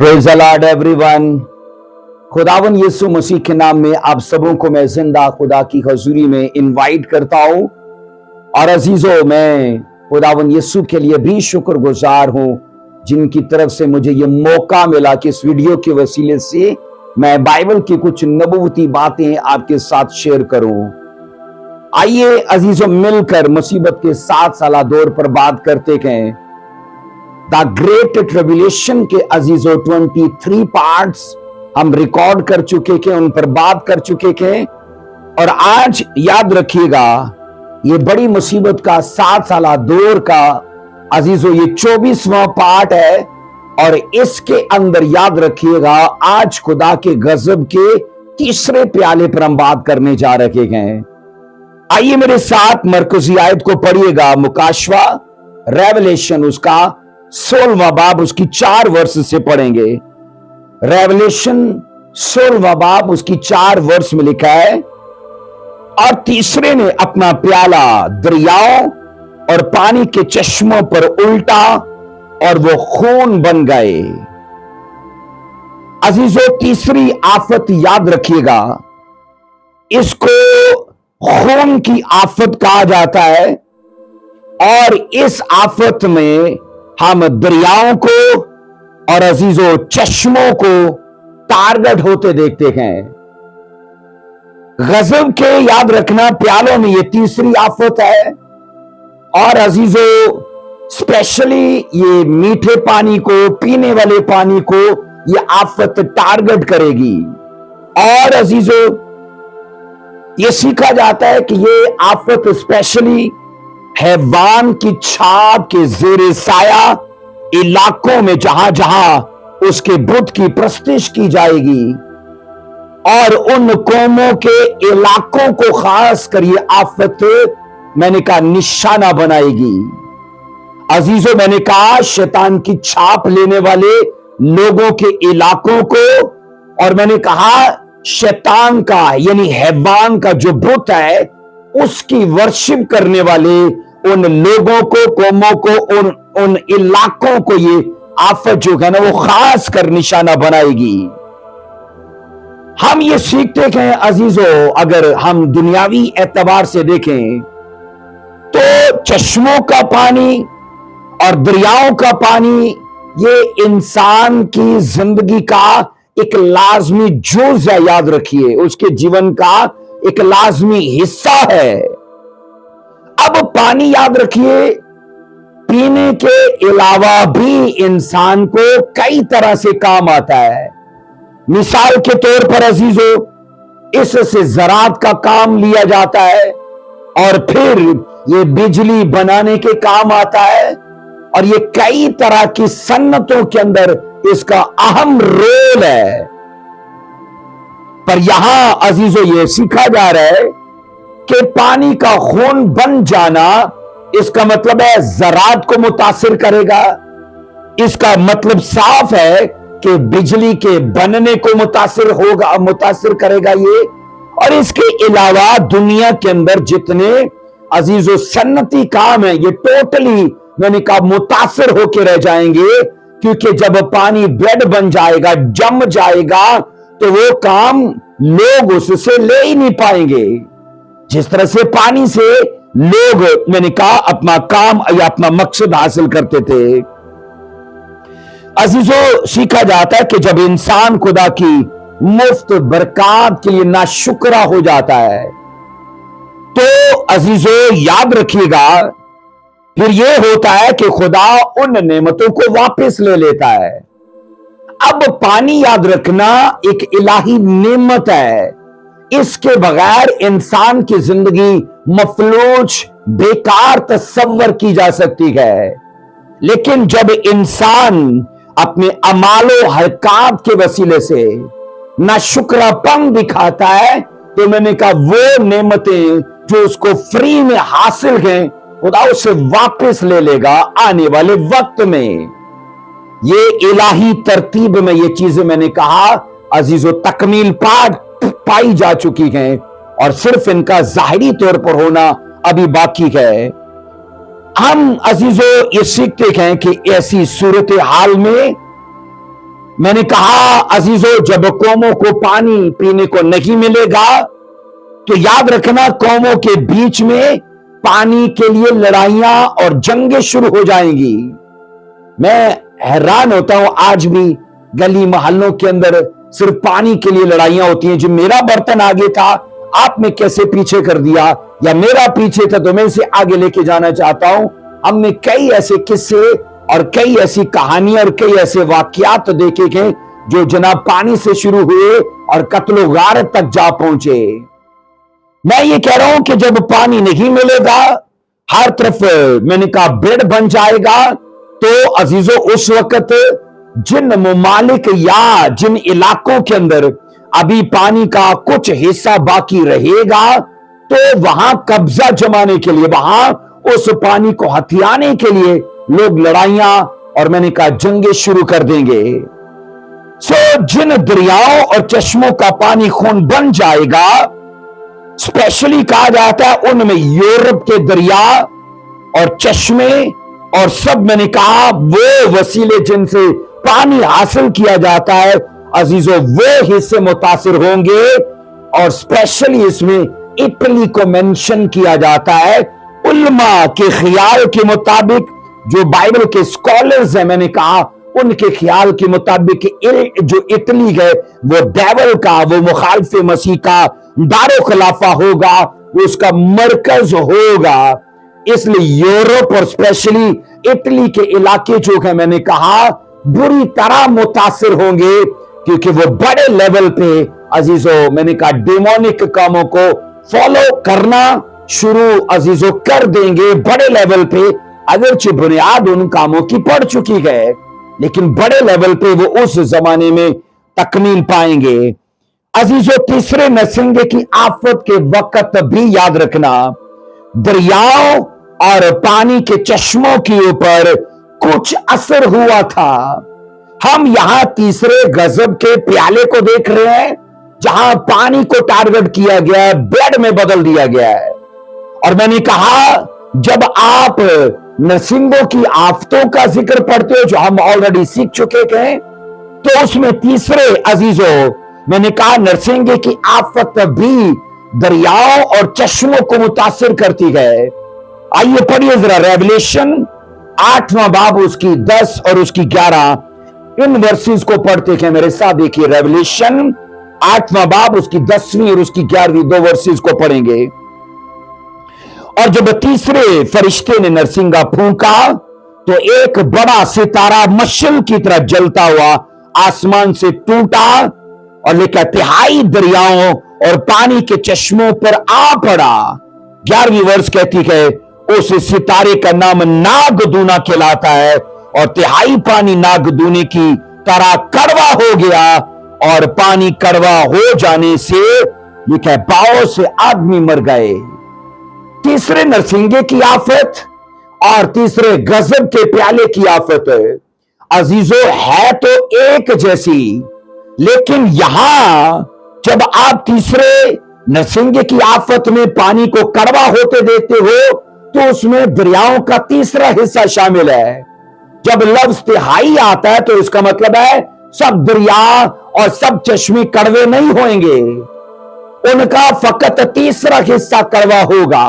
Praise the Lord everyone. खुदावन यीशु मसीह के नाम में आप सबों को मैं जिंदा खुदा की हजूरी में इनवाइट करता हूं। और अजीजों, मैं खुदावन यीशु के लिए भी शुक्रगुजार हूं जिनकी तरफ से मुझे ये मौका मिला कि इस वीडियो के वसीले से मैं बाइबल की कुछ नबूवती बातें आपके साथ शेयर करूं। आइए अजीजों, मिलकर मुसीबत के 7 साला दौर पर बात करते हैं। द ग्रेट ट्रिब्यूलेशन के अजीजों 23 पार्ट्स हम रिकॉर्ड कर चुके थे, उन पर बात कर चुके थे। और आज याद रखिएगा, ये बड़ी मुसीबत का 7 साला दौर का अजीजों ये 24वां पार्ट है। और इसके अंदर याद रखिएगा, आज खुदा के गजब के तीसरे प्याले पर हम बात करने जा रहे हैं। आइए मेरे साथ मरकजी आयत को पढ़िएगा, मुकाशवा रेवलेशन उसका 16वां बाब उसकी 4 वर्ष से पढ़ेंगे। रेवलेशन 16वां बाब उसकी 4 वर्ष में लिखा है, और तीसरे ने अपना प्याला दरियाओं और पानी के चश्मों पर उल्टा और वो खून बन गए। अजीजों, तीसरी आफत याद रखिएगा, इसको खून की आफत कहा जाता है। और इस आफत में हम दरियाओं को और अजीजों चश्मों को टारगेट होते देखते हैं। गजब के याद रखना प्यालों में ये तीसरी आफत है। और अजीजों, स्पेशली ये मीठे पानी को, पीने वाले पानी को ये आफत टारगेट करेगी। और अजीजों, ये सीखा जाता है कि ये आफत स्पेशली हैवान की छाप के जेरे साया इलाकों में जहां जहां उसके बुत की प्रस्तिश की जाएगी, और उन कौमों के इलाकों को खास कर ये आफत मैंने कहा निशाना बनाएगी। अजीजों, मैंने कहा शैतान की छाप लेने वाले लोगों के इलाकों को, और मैंने कहा शैतान का यानी हैवान का जो बुत है उसकी वर्शिप करने वाले उन लोगों को, कौमों को, उन इलाकों को ये आफत जो है ना वो खास कर निशाना बनाएगी। हम ये सीखते हैं अजीजों, अगर हम दुनियावी एतबार से देखें तो चश्मों का पानी और दरियाओं का पानी ये इंसान की जिंदगी का एक लाजमी जुज़ है। याद रखिए, उसके जीवन का एक लाजमी हिस्सा है। अब पानी याद रखिए, पीने के अलावा भी इंसान को कई तरह से काम आता है। मिसाल के तौर पर अजीजों, इससे ज़राअत का काम लिया जाता है, और फिर ये बिजली बनाने के काम आता है, और ये कई तरह की सन्नतों के अंदर इसका अहम रोल है। पर यहां अजीजों ये सीखा जा रहा है कि पानी का खून बन जाना, इसका मतलब है ज़राअत को मुतासिर करेगा। इसका मतलब साफ है कि बिजली के बनने को मुतासिर करेगा ये। और इसके अलावा दुनिया के अंदर जितने अजीजों सन्नती काम है, ये टोटली मैंने कहा मुतासिर होके रह जाएंगे, क्योंकि जब पानी ब्रेड बन जाएगा, जम जाएगा, तो वो काम लोग उससे ले ही नहीं पाएंगे जिस तरह से पानी से लोग मैंने कहा अपना काम या अपना मकसद हासिल करते थे। अजीजों, सीखा जाता है कि जब इंसान खुदा की मुफ्त बरकत के लिए नाशुक्रा हो जाता है, तो अजीजों याद रखिएगा, फिर यह होता है कि खुदा उन नेमतों को वापस ले लेता है। अब पानी याद रखना एक इलाही नेमत है। इसके बगैर इंसान की जिंदगी मफलूज, बेकार तस्वर की जा सकती है। लेकिन जब इंसान अपने अमालो हरकत के वसीले से नाशुक्रापन दिखाता है, तो मैंने कहा वो नेमतें जो उसको फ्री में हासिल हैं, खुदा उसे वापस ले लेगा आने वाले वक्त में। ये इलाही तरतीब में ये चीजें मैंने कहा अजीजों तकमील पाई जा चुकी हैं, और सिर्फ इनका जाहिरी तौर पर होना अभी बाकी है। हम अजीजों ये सीखते हैं कि ऐसी सूरत हाल में میں نے کہا عزیزو جب قوموں کو پانی پینے کو نہیں ملے گا تو یاد رکھنا قوموں کے بیچ میں پانی کے لیے لڑائیاں اور جنگیں شروع ہو جائیں گی. میں حیران ہوتا ہوں آج بھی گلی محلوں کے اندر صرف پانی کے لیے لڑائیاں ہوتی ہیں. جو میرا برتن آگے تھا آپ نے کیسے پیچھے کر دیا, یا میرا پیچھے تھا تو میں اسے آگے لے کے جانا چاہتا ہوں. ہم نے کئی ایسے قصے اور کئی ایسی کہانیاں اور کئی ایسے واقعات دیکھے گئے جو جناب پانی سے شروع ہوئے اور قتل و غارت تک جا پہنچے. میں یہ کہہ رہا ہوں کہ جب پانی نہیں ملے گا, ہر طرف میں نے کہا بیڑ بن جائے گا, تو عزیزو اس وقت جن ممالک یا جن علاقوں کے اندر ابھی پانی کا کچھ حصہ باقی رہے گا تو وہاں قبضہ جمانے کے لیے, وہاں اس پانی کو ہتھیانے کے لیے لوگ لڑائیاں اور میں نے کہا جنگیں شروع کر دیں گے. جن دریاؤں اور چشموں کا پانی خون بن جائے گا, اسپیشلی کہا جاتا ہے ان میں یورپ کے دریا اور چشمے اور سب میں نے کہا وہ وسیلے جن سے پانی حاصل کیا جاتا ہے عزیزو وہ حصے متاثر ہوں گے. اور اسپیشلی اس میں اٹلی کو مینشن کیا جاتا ہے. علماء کے خیال کے مطابق, جو بائبل کے اسکالرز ہیں, میں نے کہا ان کے خیال کے مطابق جو اٹلی ہے وہ ڈیول کا, وہ مخالف مسیح کا دار و خلافہ ہوگا, وہ اس کا مرکز ہوگا. اس لیے یورپ اور اسپیشلی اٹلی کے علاقے جو ہے میں نے کہا بری طرح متاثر ہوں گے, کیونکہ وہ بڑے لیول پہ عزیزو میں نے کہا ڈیمونک کاموں کو فالو کرنا شروع عزیزو کر دیں گے بڑے لیول پہ. اگرچہ بنیاد ان کاموں کی پڑ چکی ہے لیکن بڑے لیول پہ وہ اس زمانے میں تکمیل پائیں گے. عزیزو تیسرے نرسنگے کی آفت کے وقت بھی یاد رکھنا دریاؤں اور پانی کے چشموں کے اوپر کچھ اثر ہوا تھا. ہم یہاں تیسرے غضب کے پیالے کو دیکھ رہے ہیں جہاں پانی کو ٹارگٹ کیا گیا ہے, بلڈ میں بدل دیا گیا ہے. اور میں نے کہا جب آپ نرسنگوں کی آفتوں کا ذکر پڑھتے ہو جو ہم آلریڈی سیکھ چکے ہیں, تو اس میں تیسرے عزیزو میں نے کہا نرسنگے کی آفت بھی دریاؤں اور چشموں کو متاثر کرتی ہے. آئیے پڑھیے ذرا ریویلیشن 8واں باب اس کی 10 اور اس کی 11 ان ورسز کو پڑھتے ہیں میرے ساتھ. دیکھیے ریویلیشن 8واں باب اس کی 10ویں اور اس کی 11ویں دو ورسز کو پڑھیں گے. اور جب تیسرے فرشتے نے نرسنگا پھونکا تو ایک بڑا ستارہ مشعل کی طرح جلتا ہوا آسمان سے ٹوٹا اور لکھا تہائی دریاؤں اور پانی کے چشموں پر آ پڑا. 11ویں ورس کہتی ہے اس ستارے کا نام ناگدونا کہلاتا ہے اور تہائی پانی ناگدونے کی طرح کڑوا ہو گیا, اور پانی کڑوا ہو جانے سے یہ کہ بہت سے آدمی مر گئے. تیسرے نرسنگے کی آفت اور تیسرے غضب کے پیالے کی آفت عزیزو ہے تو ایک جیسی, لیکن یہاں جب آپ تیسرے نرسنگے کی آفت میں پانی کو کڑوا ہوتے دیکھتے ہو تو اس میں دریاؤں کا تیسرا حصہ شامل ہے. جب لفظ تہائی آتا ہے تو اس کا مطلب ہے سب دریا اور سب چشمے کڑوے نہیں ہوئیں گے, ان کا فقط تیسرا حصہ کڑوا ہوگا.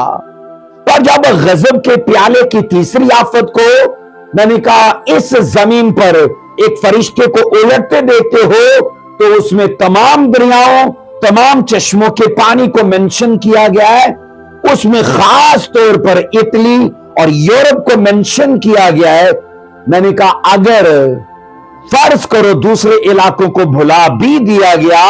پر جب غضب کے پیالے کی تیسری آفت کو میں نے کہا اس زمین پر ایک فرشتے کو الٹتے دیکھتے ہو تو اس میں تمام دریاؤں تمام چشموں کے پانی کو منشن کیا گیا ہے. اس میں خاص طور پر اٹلی اور یورپ کو منشن کیا گیا ہے. میں نے کہا اگر فرض کرو دوسرے علاقوں کو بھلا بھی دیا گیا,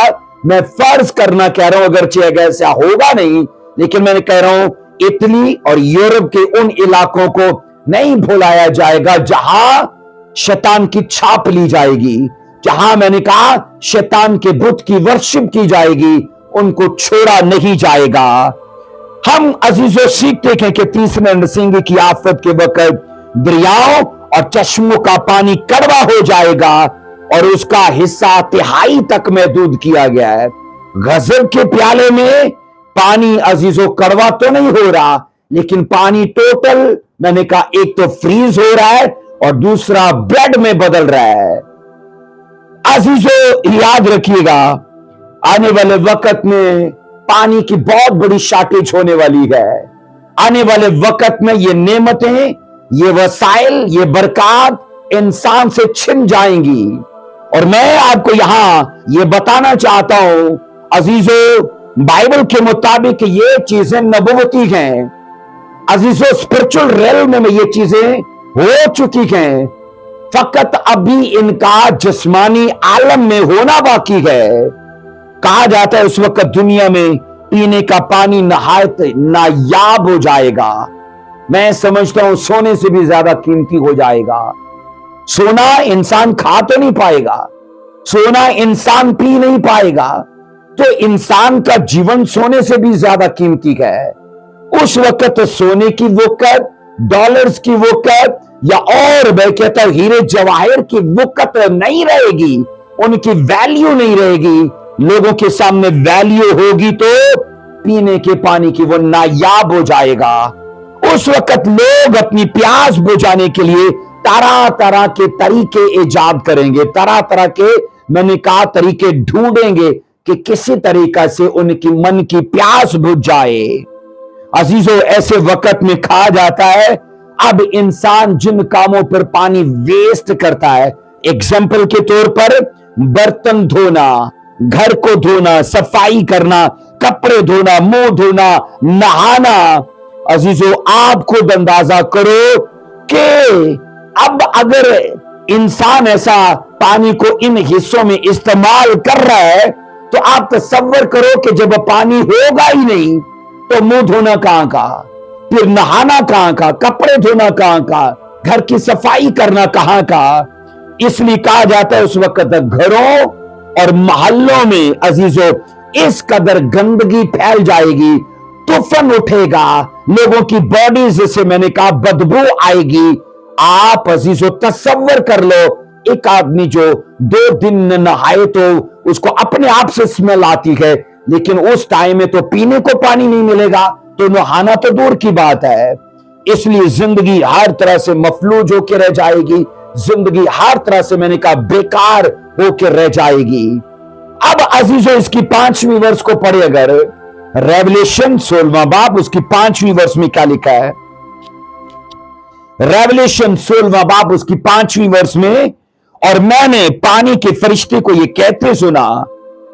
میں فرض کرنا کہہ رہا ہوں اگرچہ ایسا ہوگا نہیں, لیکن میں نے کہہ رہا ہوں اٹلی اور یورپ کے ان علاقوں کو نہیں بھلایا جائے گا جہاں شیطان کی چھاپ لی جائے گی, جہاں میں نے کہا شیطان کے بت کی ورشپ کی جائے گی, ان کو چھوڑا نہیں جائے گا. ہم عزیزوں سیکھتے ہیں کہ تیسرے نرسنگے کی آفت کے وقت دریاؤں اور چشموں کا پانی کڑوا ہو جائے گا اور اس کا حصہ تہائی تک محدود کیا گیا ہے. غضب کے پیالے میں پانی عزیزوں کڑوا تو نہیں ہو رہا, لیکن پانی ٹوٹل میں نے کہا ایک تو فریز ہو رہا ہے اور دوسرا بلڈ میں بدل رہا ہے. अजीजों, याद रखिएगा, आने वाले वक्त में पानी की बहुत बड़ी शॉर्टेज होने वाली है। आने वाले वक्त में ये नेमतें, ये वसाइल, ये बरकत इंसान से छिन जाएंगी। और मैं आपको यहां ये बताना चाहता हूं अजीजों, बाइबल के मुताबिक ये चीजें नबूवती हैं। अजीजों, स्पिरिचुअल रेल्म में ये चीजें हो चुकी हैं, फकत अभी इनका जिस्मानी आलम में होना बाकी है। कहा जाता है उस वक्त दुनिया में पीने का पानी नहायत नायाब हो जाएगा। मैं समझता हूं सोने से भी ज्यादा कीमती हो जाएगा। सोना इंसान खा तो नहीं पाएगा, सोना इंसान पी नहीं पाएगा, तो इंसान का जीवन सोने से भी ज्यादा कीमती है। उस वक्त सोने की वक़्त, डॉलर्स की वक़्त, या और मैं कहता हूं हीरे जवाहिर की वक़्त नहीं रहेगी, उनकी वैल्यू नहीं रहेगी। लोगों के सामने वैल्यू होगी तो पीने के पानी की, वो नायाब हो जाएगा। उस वक्त लोग अपनी प्यास बुझाने के लिए तरह तरह के तरीके इजाद करेंगे, तरह तरह के, मैंने कहा, तरीके ढूंढेंगे कि किसी तरीका से उनकी मन की प्यास बुझ जाए। अजीजों, ऐसे वक्त में कहा जाता है अब इंसान जिन कामों पर पानी वेस्ट करता है, एग्जाम्पल के तौर पर बर्तन धोना, घर को धोना, सफाई करना, कपड़े धोना, मुंह धोना, नहाना। अजीजों, आप खुद अंदाजा करो कि अब अगर इंसान ऐसा पानी को इन हिस्सों में इस्तेमाल कर रहा है, तो आप तसव्वुर करो कि जब पानी होगा ही नहीं तो मुंह धोना कहां का, फिर नहाना कहां का, कपड़े धोना कहां का, घर की सफाई करना कहां का। इसलिए कहा जाता है उस वक्त घरों और मोहल्लों में अजीजों इस कदर गंदगी फैल जाएगी, तूफान उठेगा, लोगों की बॉडीज से, मैंने कहा, बदबू आएगी। आप अजीजों तसव्वुर कर लो, एक आदमी जो 2 दिन न नहाए तो उसको अपने आप से स्मेल आती है, लेकिन उस टाइम में तो पीने को पानी नहीं मिलेगा, तो नहाना तो दूर की बात है। इसलिए जिंदगी हर तरह से मफलूज होकर रह जाएगी, जिंदगी हर तरह से, मैंने कहा, बेकार होकर रह जाएगी। अब अजीजों, इसकी 5वीं वर्ष को पढ़े अगर, रेवलेशन 16वां बाब उसकी 5वीं वर्ष में क्या लिखा है, रेवलेशन 16वां बाब उसकी 5वीं वर्ष में, और मैंने पानी के फरिश्ते को यह कहते सुना,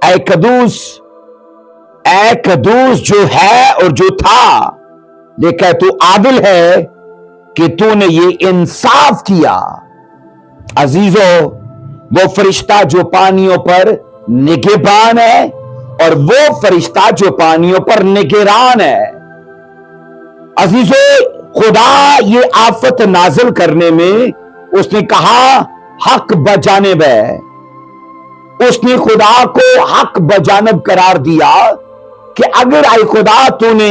ऐ कदूस जो है और जो था, लेकिन तू आदिल है कि तूने ये इंसाफ किया। अजीजों, वो फरिश्ता जो पानियों पर निगहबान है और वो फरिश्ता जो पानियों पर निगरान है। अजीजों, खुदा ये आफत नाजिल करने में उसने कहा हक बजानिब है, उसने खुदा को हक बजानिब करार दिया कि अगर आए खुदा तूने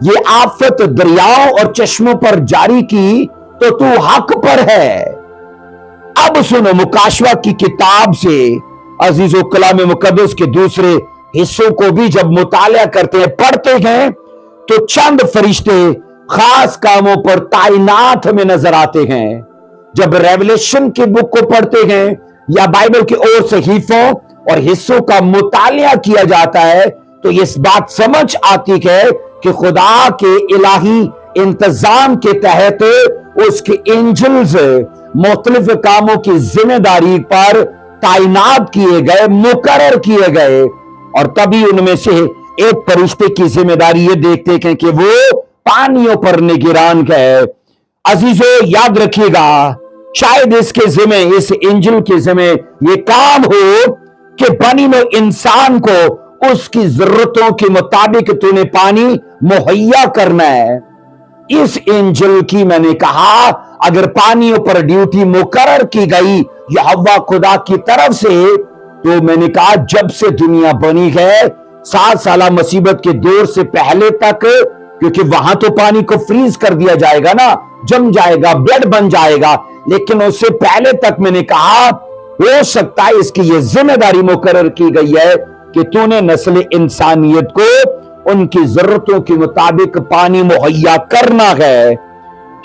ये आफत दरियाओं और चश्मों पर जारी की तो तू हक पर है। अब सुनो, मुकाशवा की किताब से अजीजों कलाम मुकद्दस के दूसरे हिस्सों को भी जब मुताला करते हैं, पढ़ते हैं, तो चंद फरिश्ते खास कामों पर तैनात हमें नजर आते हैं। जब रेवलेशन की बुक को पढ़ते हैं या बाइबल के और सहीफों और हिस्सों का मुताला किया जाता है, तो इस बात समझ आती है कि खुदा के इलाही इंतजाम के तहत उसके एंजल्स मुख्तलिफ कामों की जिम्मेदारी पर तैनात किए गए, मुकर्रर किए गए, और तभी उनमें से एक फरिश्ते की जिम्मेदारी ये देखते हैं कि वो पानियों पर निगरान है। अजीजों, याद रखिएगा, शायद इसके जिम्मे, इस एंजल के जिम्मे ये काम हो कि बनी में इंसान को उसकी जरूरतों के मुताबिक तूने पानी मुहैया करना है। इस एंजल की, मैंने कहा, अगर पानियों पर ड्यूटी मुकर्रर की गई यहोवा खुदा की तरफ से, तो मैंने कहा जब से दुनिया बनी है 7 साल मुसीबत के दौर से पहले तक, क्योंकि वहां तो पानी को फ्रीज कर दिया जाएगा ना, जम जाएगा, ब्लड बन जाएगा, लेकिन उससे पहले तक मैंने कहा हो सकता है इसकी यह जिम्मेदारी मुकर्रर की गई है कि तूने नस्ल इंसानियत को उनकी जरूरतों के मुताबिक पानी मुहैया करना है।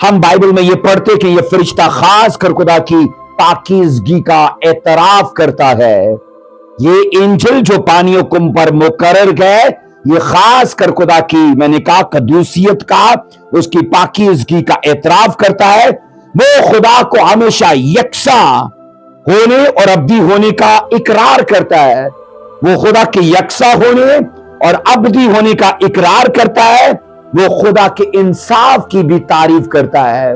हम बाइबल में ये पढ़ते कि यह फरिश्ता खास कर खुदा की पाकीज़गी का एतराफ करता है। ये एंजल जो पानियों को पर मुकर्रर गए, ये खास कर खुदा की, मैंने कहा, कदूसियत का, उसकी पाकीज़गी का एतराफ करता है। वो खुदा को हमेशा यकसा होने और अब्दी होने का इकरार करता है। वो खुदा के यकसा होने और अब्दी होने का इकरार करता है। वो खुदा के इंसाफ की भी तारीफ करता है,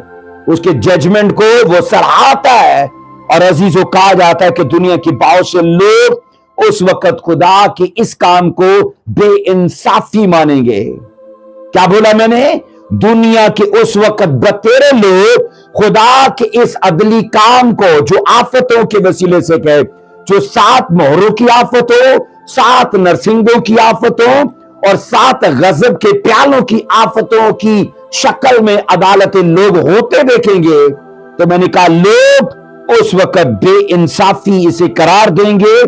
उसके जजमेंट को वो सराहता है। और अजीजों, कहा जाता है कि दुनिया की बहुत से लोग उस वक्त खुदा के इस काम को बेइंसाफी मानेंगे। क्या बोला मैंने? दुनिया के उस वक्त बतेरे लोग खुदा के इस अदली काम को, जो आफतों के वसीले से कहे, जो 7 मोहरों की आफत हो, 7 नरसिंगों की आफत हो और 7 गजब के प्यालों की आफतों की शक्ल में अदालतें लोग होते देखेंगे, तो मैंने कहा लोग उस वक्त बेइंसाफी इसे करार देंगे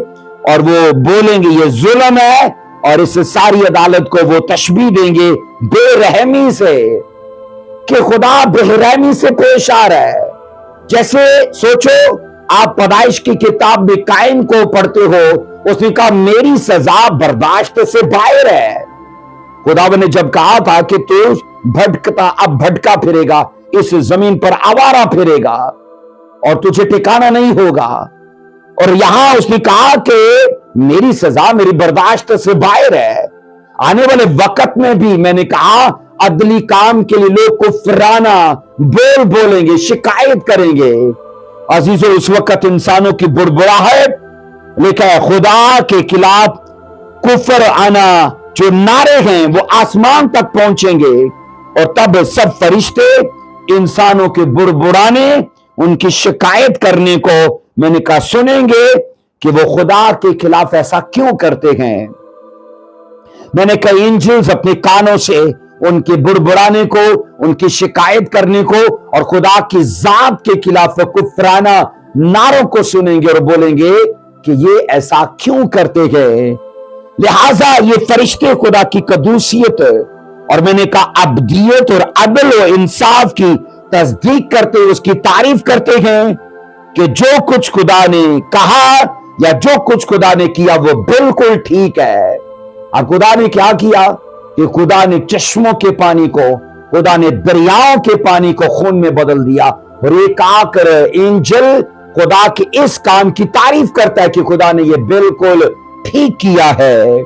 और वो बोलेंगे ये जुल्म है, और इस सारी अदालत को वो तशबीह देंगे बेरहमी से, कि खुदा बेरहमी से पेश आ रहा है। जैसे सोचो, आप पैदाइश की किताब में काइन को पढ़ते हो, उसने कहा मेरी सजा बर्दाश्त से बाहर है। खुदा ने जब कहा था कि तू भटकता, अब भटका फिरेगा, इस जमीन पर आवारा फिरेगा और तुझे ठिकाना नहीं होगा, और यहां उसने कहा कि मेरी सजा मेरी बर्दाश्त से बाहर है। आने वाले वक्त में भी मैंने कहा अदली काम के लिए लोग कुफराना बोल बोलेंगे, शिकायत करेंगे। अजीजों, उस वक्त इंसानों की बुड़बुड़ाहट लिखा है खुदा के खिलाफ कुफर आना, जो नारे हैं वो आसमान तक पहुंचेंगे, और तब सब फरिश्ते इंसानों के बुड़बुड़ाने, उनकी शिकायत करने को मैंने कहा सुनेंगे कि वो खुदा के खिलाफ ऐसा क्यों करते हैं। मैंने कहा एंजल्स अपने कानों से उनके बुड़बुड़ाने को, उनकी शिकायत करने को और खुदा की जात के खिलाफ कुफराना नारों को सुनेंगे और बोलेंगे कि ये ऐसा क्यों करते हैं। लिहाजा ये फरिश्ते खुदा की कदूसियत और मैंने कहा अब्दियत और अदल और इंसाफ की तस्दीक करते, उसकी तारीफ करते हैं कि जो कुछ खुदा ने कहा या जो कुछ खुदा ने किया वो बिल्कुल ठीक है। अब खुदा ने क्या किया कि खुदा ने चश्मों के पानी को, खुदा ने दरियाओं के पानी को खून में बदल दिया, और एक आकर एंजल खुदा के इस काम की तारीफ करता है कि खुदा ने ये बिल्कुल ठीक किया है।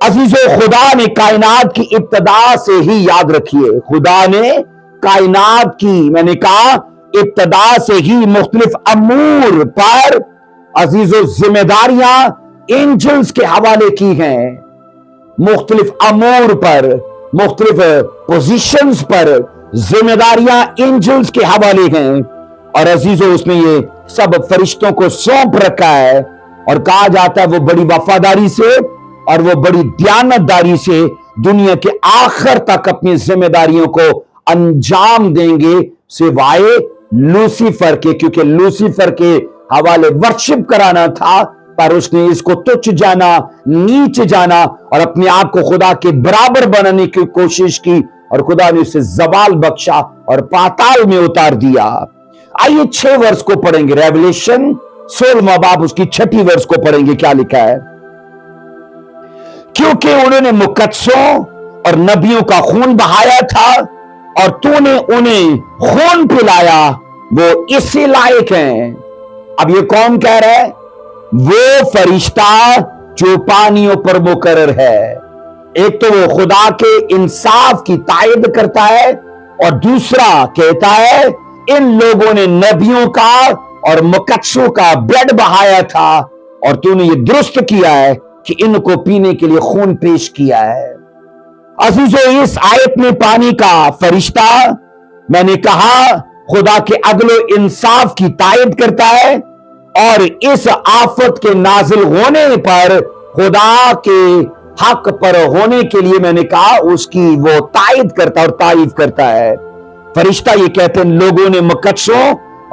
अजीजों, खुदा ने कायनात की इब्तदा से ही, याद रखिए, खुदा ने कायनात की, मैंने कहा इब्तदा से ही मुख्तलिफ अमूर पर अजीजों जिम्मेदारियां एंजल्स के हवाले की हैं। मुख्तलिफ अमूर पर, मुख्तलिफ पोजीशंस पर जिम्मेदारियां एंजल्स के हवाले हैं, और अजीजों उसने ये सब फरिश्तों को सौंप रखा है, और कहा जाता है वो बड़ी वफादारी से और वो बड़ी दयानतदारी से दुनिया के आखिर तक अपनी जिम्मेदारियों को अंजाम देंगे, सिवाय लूसीफर के, क्योंकि लूसीफर के हवाले वर्शिप कराना था, पर उसने इसको तुच्छ जाना, नीच जाना और अपने आप को खुदा के बराबर बनाने की कोशिश की, और खुदा ने उसे जवाल बख्शा और पाताल में उतार दिया। आइए 6 वर्ष को पढ़ेंगे, रेवलेशन 16वां बाब उसकी 6ठी वर्ष को पढ़ेंगे। क्या लिखा है? क्योंकि उन्होंने मुकद्दसों और नबियों का खून बहाया था और तूने उन्हें खून पिलाया, वो इसी लायक हैं। अब ये कौन कह रहा है? वो फरिश्ता जो पानियों पर मुकर्रर है। एक तो वो खुदा के इंसाफ की तायद करता है, और दूसरा कहता है इन लोगों ने नबियों का और मुकद्दसों का ब्लड बहाया था, और तूने ये दुरुस्त किया है कि इनको पीने के लिए खून पेश किया है। अजीजों, इस आयत में पानी का फरिश्ता, मैंने कहा, खुदा के अदल इंसाफ की तायद करता है, और इस आफत के नाजिल होने पर खुदा के हक पर होने के लिए मैंने कहा उसकी वो तायद करता और तारीफ करता है। फरिश्ता ये कहते हैं लोगों ने मुकद्दसों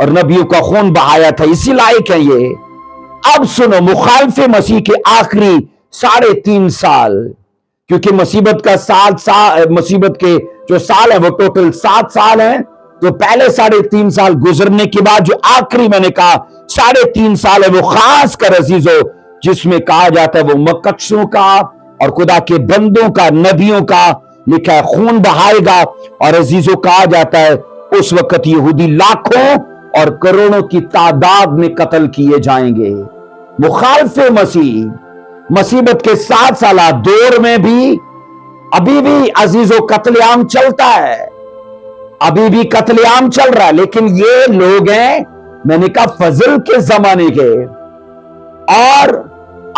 और नबियों का खून बहाया था, इसी लायक है ये। अब सुनो, मुखालिफे मसीह के आखिरी 3.5 साल, क्योंकि मुसीबत का मुसीबत के जो साल है वो टोटल 7 साल है, तो पहले 3.5 साल गुजरने के बाद जो आखिरी मैंने कहा 3.5 साल है, वो खास कर अजीजों जिसमें कहा जाता है वो मकद्सों का और खुदा के बंदों का, नबियों का लिखा है खून बहाएगा। और अजीजों कहा जाता है उस वक्त यहूदी लाखों और करोड़ों की तादाद में कत्ल किए जाएंगे। मुखालिफे मसीह मुसीबत के 7 साला दौर में भी अभी भी अजीजों कत्लेआम चलता है, अभी भी कत्लेआम चल रहा है। लेकिन ये लोग हैं मैंने कहा फजल के जमाने के, और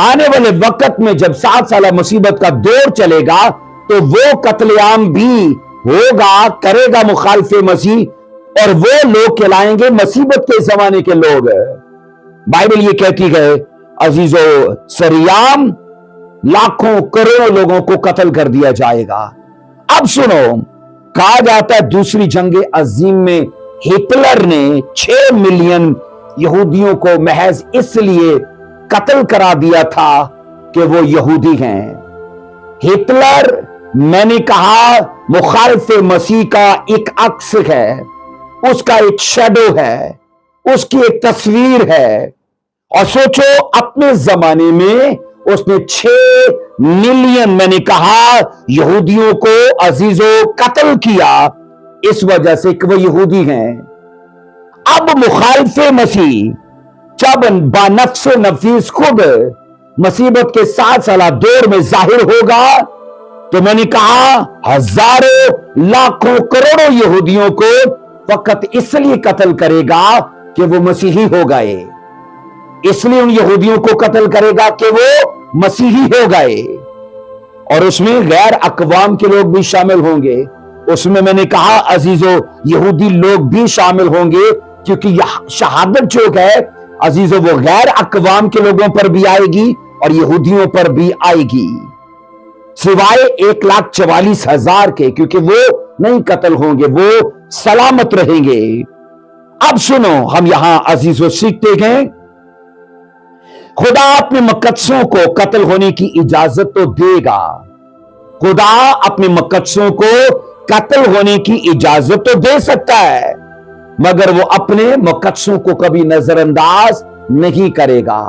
आने वाले वक्त में जब 7 साल मुसीबत का दौर चलेगा तो वो कत्लेआम भी होगा, करेगा मुखालिफे मसीह, और वो लोग कहलाएंगे मुसीबत के जमाने के लोग। बाइबल ये कहती है अजीजों सरियाम लाखों करोड़ों लोगों को कत्ल कर दिया जाएगा। अब सुनो, कहा जाता है दूसरी जंग अजीम में हिटलर ने 6 मिलियन यहूदियों को महज इसलिए कत्ल करा दिया था कि वो यहूदी हैं। हिटलर मैंने कहा मुखालिफे मसीह का एक अक्स है, उसका एक शैडो है, उसकी एक तस्वीर है। और सोचो अपने जमाने में उसने 6 मिलियन मैंने कहा यहूदियों को अजीजों कत्ल किया इस वजह से कि वो यहूदी हैं। अब मुखालिफे मसीह जब बानफ्स नफीस खुद मुसीबत के 7 साल दौर में जाहिर होगा तो मैंने कहा हजारों लाखों करोड़ों यहूदियों को फकत इसलिए कत्ल करेगा कि वो मसीही हो गए, इसलिए उन यहूदियों को कत्ल करेगा कि वो मसीही हो गए। और उसमें गैर अकवाम के लोग भी शामिल होंगे, उसमें मैंने कहा अजीजों यहूदी लोग भी शामिल होंगे, क्योंकि यह शहादत जो है अजीजों वो गैर अकवाम के लोगों पर भी आएगी और यहूदियों पर भी आएगी, सिवाय 1,44,000 के, क्योंकि वो नहीं कत्ल होंगे, वो सलामत रहेंगे। अब सुनो, हम यहां अजीजों सीखते हैं खुदा अपने मुकद्दसों को कत्ल होने की इजाजत तो देगा, खुदा अपने मुकद्दसों को कत्ल होने की इजाजत तो दे सकता है, मगर वो अपने मुकद्दसों को कभी नजरअंदाज नहीं करेगा।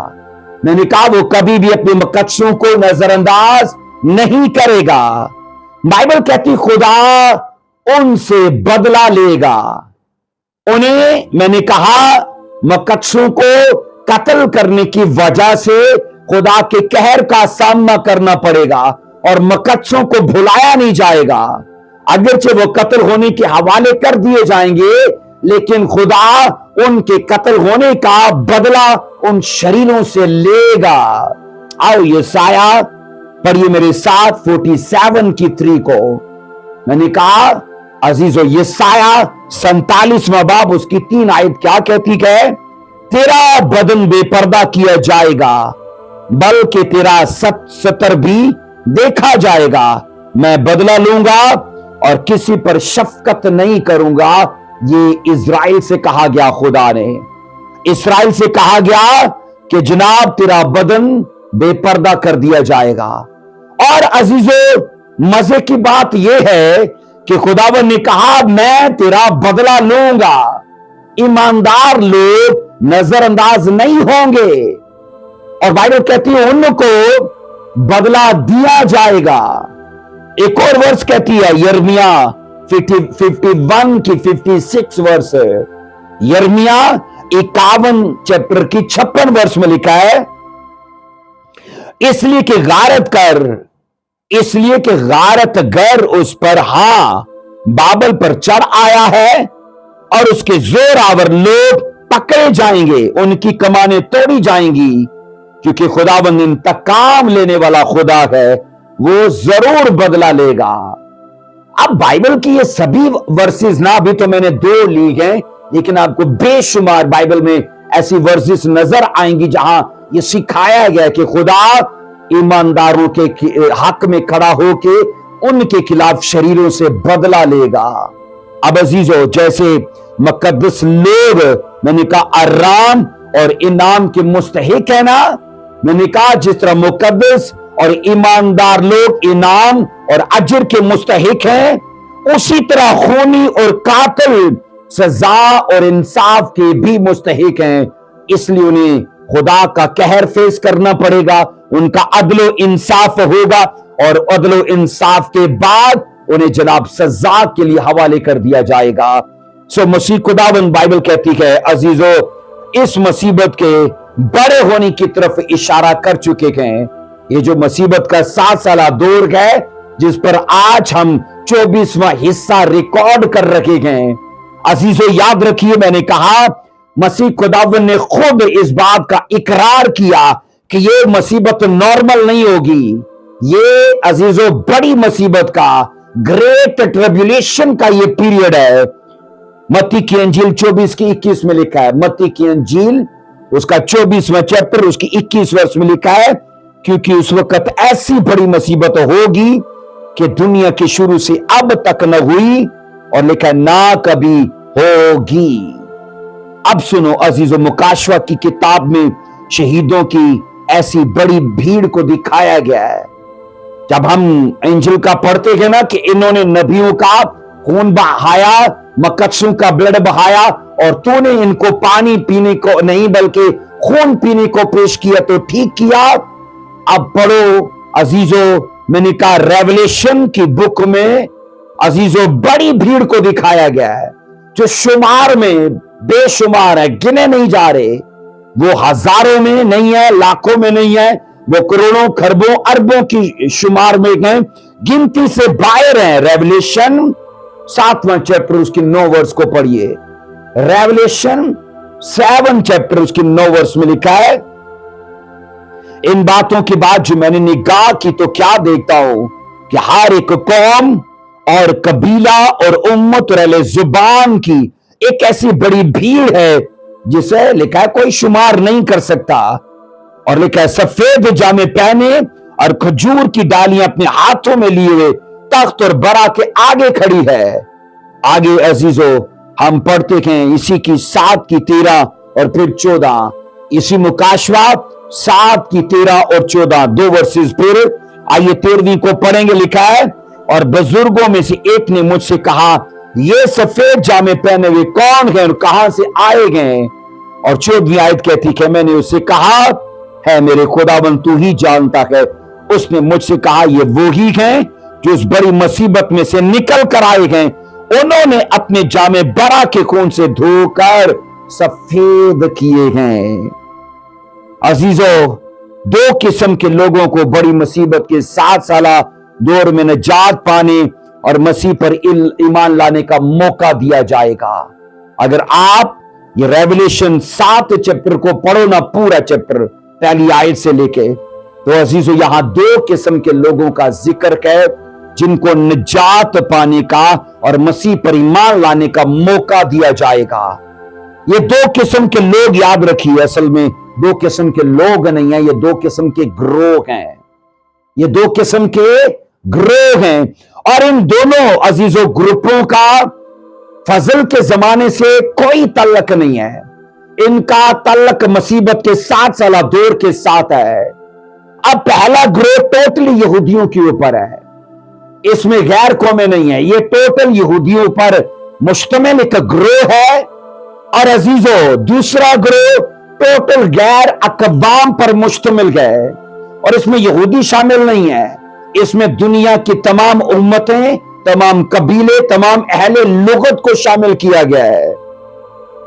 मैंने कहा वो कभी भी अपने मुकद्दसों को नजरअंदाज नहीं करेगा। बाइबल कहती खुदा उनसे बदला लेगा, उन्हें मैंने कहा मुकद्दसों को कत्ल करने की वजह से खुदा के कहर का सामना करना पड़ेगा और मुकद्दसों को भुलाया नहीं जाएगा। अगरचे वो कत्ल होने के हवाले कर दिए जाएंगे, लेकिन खुदा उनके कत्ल होने का बदला उन शरीरों से लेगा। आओ यशाया पढ़िए मेरे साथ 47 की 3 को। मैंने कहा अजीजों यशाया 47वां बाब उसकी 3 आयत क्या कहती है? तेरा बदन बेपर्दा किया जाएगा, बल्कि तेरा सतर भी देखा जाएगा। मैं बदला लूंगा और किसी पर शफकत नहीं करूंगा। ये इज़राइल से कहा गया, खुदा ने इस्राइल से कहा गया कि जनाब तेरा बदन बेपर्दा कर दिया जाएगा। और अजीजों मजे की बात यह है कि खुदावन ने कहा मैं तेरा बदला लूंगा। ईमानदार लोग नजरअंदाज नहीं होंगे, और बाइबल कहती है उनको बदला दिया जाएगा। एक और वर्ष कहती है यिर्मयाह 51 की 56 वर्ष, यिर्मयाह 51 चैप्टर की 56 वर्ष में लिखा है इसलिए कि गारत गर उस पर हां बाबल पर चढ़ आया है और उसके जोरावर लोग पकड़े जाएंगे, उनकी कमानें तोड़ी जाएंगी, क्योंकि खुदावंद इंतकाम लेने वाला खुदा है, वो जरूर बदला लेगा। अब बाइबल की ये सभी वर्सेस ना, अभी तो मैंने 2 ली हैं, लेकिन आपको बेशुमार बाइबल में ऐसी वर्सेस नजर आएंगी जहां ये सिखाया गया कि खुदा ईमानदारों के हक में खड़ा होके उनके खिलाफ शरीरों से बदला लेगा। अब अजीजों जैसे मुकद्दस लोग मैंने कहा आराम और इनाम के मुस्तहिक है ना, मैंने कहा जिस तरह मुकद्दस और ईमानदार लोग इनाम और अजर के मुस्तहिक हैं, उसी तरह खूनी और कातिल सजा और इंसाफ के भी मुस्तहिक हैं, इसलिए उन्हें खुदा का कहर फेस करना पड़ेगा। उनका अदलो इंसाफ होगा और अदलो इंसाफ के बाद उन्हें जनाब सजा के लिए हवाले कर दिया जाएगा। सो मसीह खुदावंद बाइबल कहती है अजीजों, इस मुसीबत के बड़े होने की तरफ इशारा कर चुके हैं। ये जो मुसीबत का 7 साला दौर है जिस पर आज हम 24वां हिस्सा रिकॉर्ड कर रखे हैं, अजीजों याद रखिए, मैंने कहा मसीह खुदावंद ने खुद इस बात का इकरार किया कि ये मुसीबत नॉर्मल नहीं होगी। ये अजीजों बड़ी मुसीबत का, ग्रेट ट्रिब्यूलेशन का ये पीरियड है। मत्ती की अंजील 24 की 21 में लिखा है, मत्ती की अंजील उसका 24वां चैप्टर उसकी 21 वर्ष में लिखा है, क्योंकि उस वक्त ऐसी बड़ी मुसीबत होगी कि दुनिया के शुरू से अब तक न हुई और लिखा ना कभी होगी। अब सुनो अजीजों, मुकाशवा की किताब में शहीदों की ऐसी बड़ी भीड़ को दिखाया गया है। जब हम इंजिल का पढ़ते हैं ना कि इन्होंने नबियों का खून बहाया, मकदसों का ब्लड बहाया और तूने इनको पानी पीने को नहीं बल्कि खून पीने को पेश किया तो ठीक किया। अब पढ़ो अजीजों, मैंने कहा रेवलेशन की बुक में अजीजों बड़ी भीड़ को दिखाया गया है जो शुमार में बेशुमार है, गिने नहीं जा रहे। वो हजारों में नहीं है, लाखों में नहीं है, वो करोड़ों खरबों अरबों की शुमार में हैं, गिनती से बाहर है। रेवलेशन 7वां चैप्टर उसकी 9 वर्ष को पढ़िए। रेवलेशन 7 चैप्टर उसकी 9 वर्ष में लिखा है, इन बातों के बाद जो मैंने निगाह की तो क्या देखता हूं कि हर एक कौम और कबीला और उम्मत और अहले जुबान की एक ऐसी बड़ी भीड़ है जिसे लिखा है कोई शुमार नहीं कर सकता। और लिखा है सफेद जामे पहने और खजूर की डालियां अपने हाथों में लिए हुए तख्त और बरा के आगे खड़ी है। आगे अजीजों हम पढ़ते हैं इसी की 7 की 13 और फिर 14, इसी मुकाशवा 7 की 13 और 14 2 वर्सेस। फिर आइए 13वीं को पढ़ेंगे। लिखा है और बुजुर्गों में से एक ने मुझसे कहा, ये सफेद जामे पहने हुए कौन है और कहां से आए हैं? और 14वीं आयत कहती है, मैंने उससे कहा है मेरे खुदावंद तू ही जानता है। उसने मुझसे कहा, ये वो ही हैं जो उस बड़ी मुसीबत में से निकल कर आए हैं। उन्होंने अपने जामे बरा के खून से धोकर सफेद किए हैं। अजीजों, 2 किस्म के लोगों को बड़ी मुसीबत के 7 साला दौर में निजात पाने और मसीह पर ईमान लाने का मौका दिया जाएगा। अगर आप ये रेवलेशन 7 चैप्टर को पढ़ो ना, पूरा चैप्टर पहली आयत से लेके, तो अजीजों यहां 2 किस्म के लोगों का जिक्र है जिनको निजात पाने का और मसीह पर ईमान लाने का मौका दिया जाएगा। ये 2 किस्म के लोग याद रखिए, असल में 2 किस्म के लोग नहीं है, ये 2 किस्म के ग्रोह हैं। ये 2 किस्म के ग्रोह हैं और इन दोनों अजीजों ग्रुपों का फजल के जमाने से कोई तल्लक नहीं है। इनका तल्लक मुसीबत के 7 साला दौर के साथ है। अब पहला ग्रोह टोटली यहूदियों के ऊपर है, इसमें गैर कौमें नहीं है, ये टोटल यहूदियों पर मुश्तमिल एक ग्रोह है। और अजीजों दूसरा ग्रोह टोटल गैर अकवाम पर मुश्तमिल है और इसमें यहूदी शामिल नहीं है, इसमें दुनिया की तमाम उम्मतें, तमाम कबीले, तमाम अहले लुगत को शामिल किया गया है।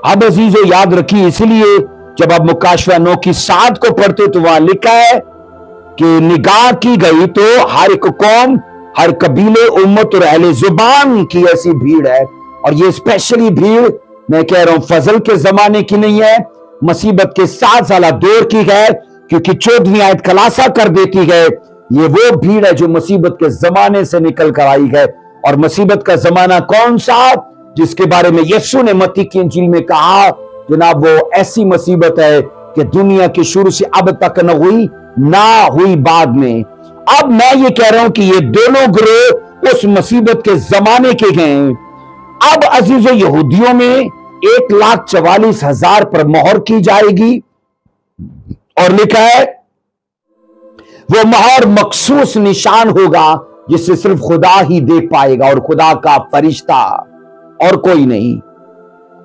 अब अजीजों याद रखिए, इसलिए जब आप मुकाशवा 9 की 7 को पढ़ते तो वहां लिखा है कि निगाह की गई तो हर एक कौम, हर कबीले, उम्मत और अहले जुबान की ऐसी भीड़ है। और ये स्पेशली भीड़ मैं कह रहा हूं फजल के जमाने की नहीं है, मुसीबत के 7 साला दौर की है, क्योंकि 14वीं आयत खुलासा कर देती है ये वो भीड़ है जो मुसीबत के जमाने से निकल कर आई है। और मुसीबत का जमाना कौन सा? जिसके बारे में यीशु ने मत्ती की इंजील में कहा, जनाब वो ऐसी मुसीबत है कि दुनिया के शुरू से अब तक न हुई, ना हुई बाद में। अब मैं ये कह रहा हूं कि ये दोनों ग्रोह उस मुसीबत के जमाने के हैं। अब अजीजों यहूदियों में 1,44,000 पर मोहर की जाएगी और लिखा है वो मोहर मखसूस निशान होगा जिससे सिर्फ खुदा ही देख पाएगा और खुदा का फरिश्ता और कोई नहीं।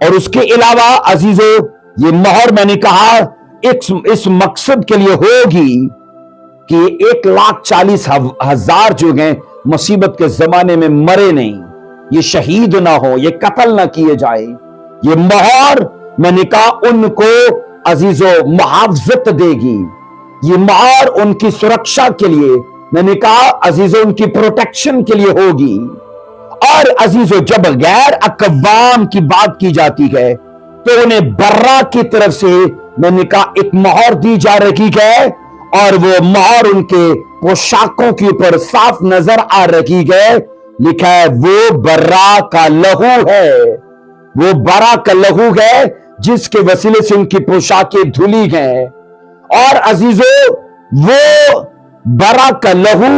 اور اس کے علاوہ عزیزو یہ مہر میں نے کہا اس مقصد کے لیے ہوگی کہ 1,40,000 جو ہیں مصیبت کے زمانے میں مرے نہیں، یہ شہید نہ ہو، یہ قتل نہ کیے جائے. یہ مہر میں نے کہا ان کو عزیزو محافظت دے گی، یہ مہر ان کی سرکشا کے لیے میں نے کہا عزیزو ان کی پروٹیکشن کے لیے ہوگی. اور عزیزو جب غیر اقوام کی بات کی جاتی ہے تو انہیں برا کی طرف سے میں نے کہا ایک مہر دی جا رہی ہے، اور وہ مہر ان کے پوشاکوں کے اوپر صاف نظر آ رہی ہے. لکھا ہے وہ برا کا لہو ہے، وہ برا کا لہو ہے جس کے وسیلے سے ان کی پوشاکیں دھلی ہیں. اور عزیزو وہ برا کا لہو